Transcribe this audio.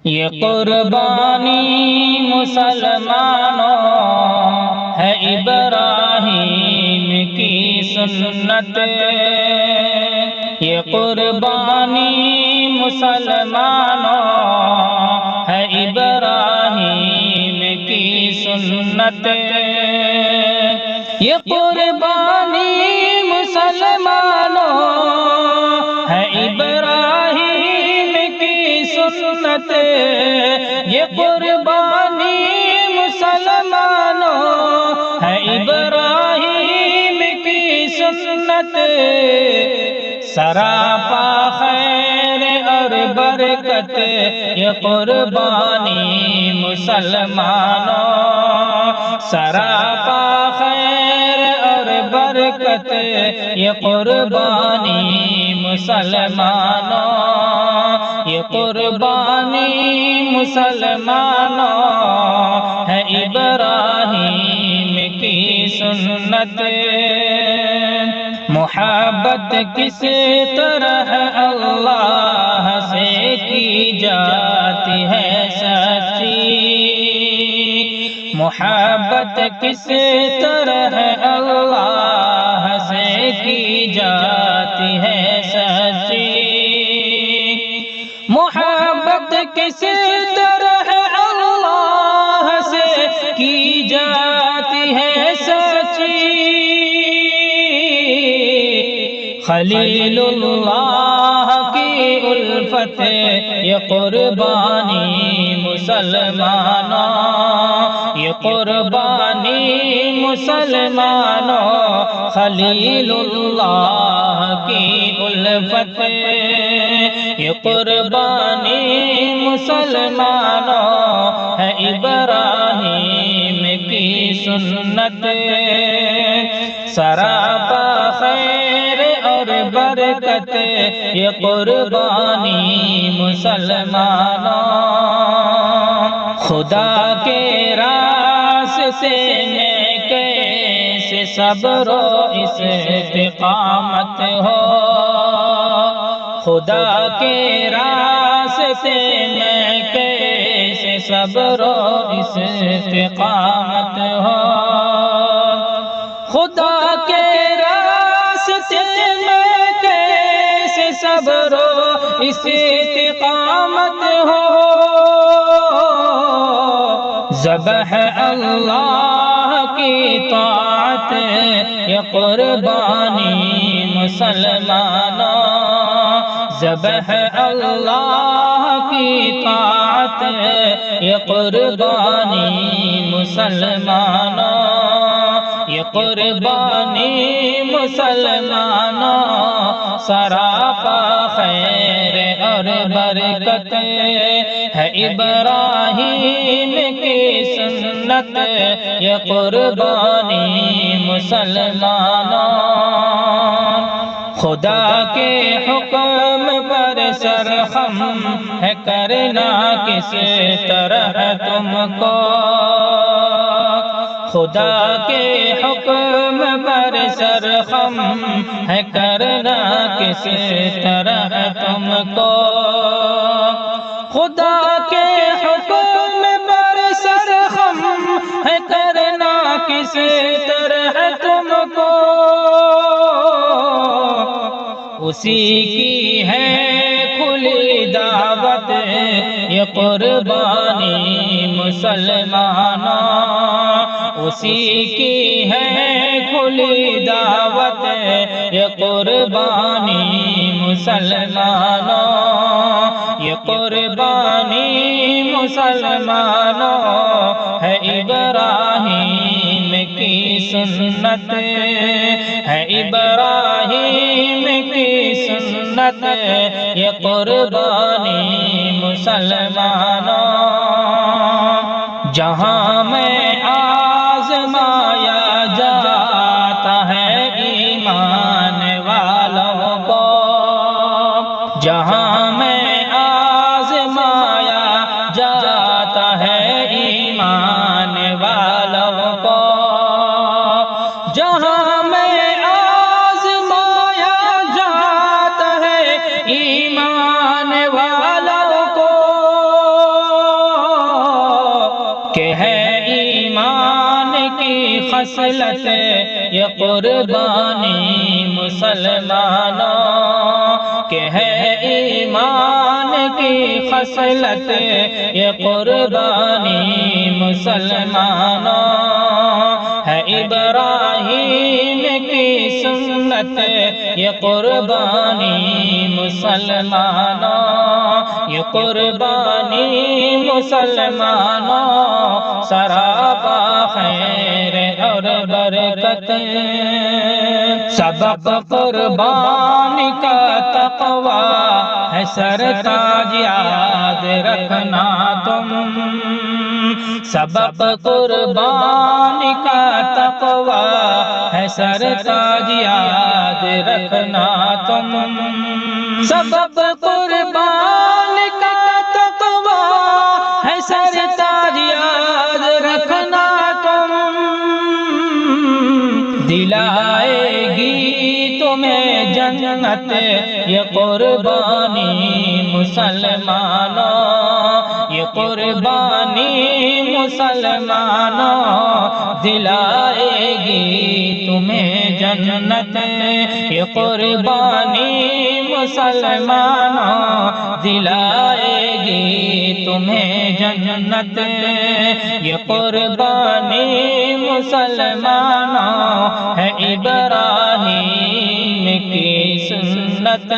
یہ قربانی مسلمانوں ہے ابراہیم کی سنت، یہ قربانی مسلمانوں ہے ابراہیم کی سنت، یہ قربانی مسلمانوں ہے ابراہیم کی سنت، یہ قربانی مسلمانوں ہے ابراہیم کی سنت، سراپا خیر اور برکت یہ قربانی مسلمانوں، سراپا خیر اور برکت یہ قربانی مسلمانوں، یہ قربانی مسلمانوں ہے ابراہیم کی سنت، محبت کس طرح اللہ سے کی جاتی ہے سچی، محبت کس طرح اللہ سے کی جاتی ہے سچی، محبت کس طرح اللہ سے کی جاتی ہے سچی، خلیل اللہ کی الفت یہ قربانی مسلمانوں، یہ قربانی مسلمانوں، خلیل اللہ کی الفت یہ قربانی مسلمانوں ہے ابراہیم کی سنت، سراپا خیر اور برکت یہ قربانی مسلمانوں، خدا کے راستے میں کیسے صبر و استقامت ہو، خدا کے راستے میں کیسے صبر و استقامت ہو، خدا کے راستے میں کیسے صبر و استقامت ہو، ذبح اللہ کی طاعت یہ قربانی مسلمانوں، ذبح اللہ کی طاعت یہ قربانی مسلمانوں، یہ قربانی مسلمانوں، سراپا خیر اور برکت ہے ابراہیم کی سنت، یہ قربانی مسلمانوں، خدا کے حکم پر سرخم ہے کرنا کس طرح تم کو، خدا کے حکم پر سرخم ہے کرنا کس طرح تم کو، خدا کے حکم پر سرخم ہے کرنا کس طرح تم کو، اسی کی ہے کھلی دعوت یہ قربانی مسلمانوں، اسی کی ہے کھلی دعوت یہ قربانی مسلمانوں، یہ قربانی مسلمانوں ہے ابراہیم کی سنت، ہے ابراہیم کی سنت یہ قربانی مسلمانوں، جہاں میں آزمایا جاتا ہے ایمان والوں کو، جہاں میں آزمایا جاتا ہے ایمان والوں کو، جہاں میں آزمایا جاتا ہے ایمان والوں کو، خصلت یہ قربانی مسلمانوں کہ ہے ایمان کی خصلت یہ قربانی مسلمانوں ہے ابراہیم کی سنت یہ قربانی مسلمانوں یہ قربانی مسلمانوں سراپا خیر اور برکت سبب قربانی کا تقوی ہے سرتاج یاد رکھنا تم سبب قربانی کا تقوی ہے سرتاج یاد رکھنا تم سبب قربانی کا تقوی ہے سرتاج یاد رکھنا تم دلائے گی تمہیں جنت یہ قربانی مسلمانوں یہ قربانی مسلمانوں دلائے گی تمہیں جنت یہ قربانی مسلمانوں دلائے گی تمہیں جنت یہ قربانی مسلمانوں ہے ابراہیم کی سنت